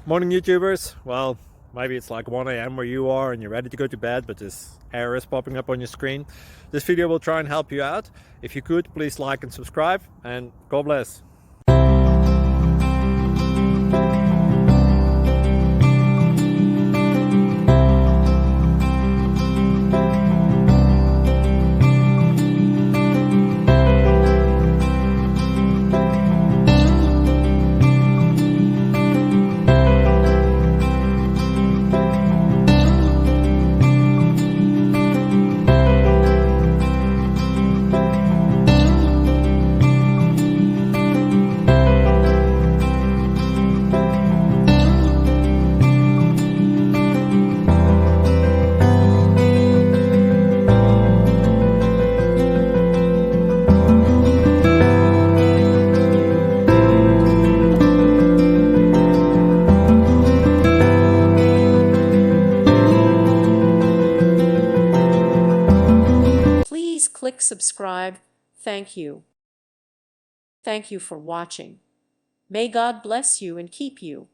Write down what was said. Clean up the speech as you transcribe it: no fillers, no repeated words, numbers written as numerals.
Morning, YouTubers. Well, maybe it's like 1 a.m. where you are and you're ready to go to bed, but this error is popping up on your screen. This video will try and help you out. If you could, please like and subscribe, and God bless. Please click subscribe. Thank you. Thank you for watching. May God bless you and keep you.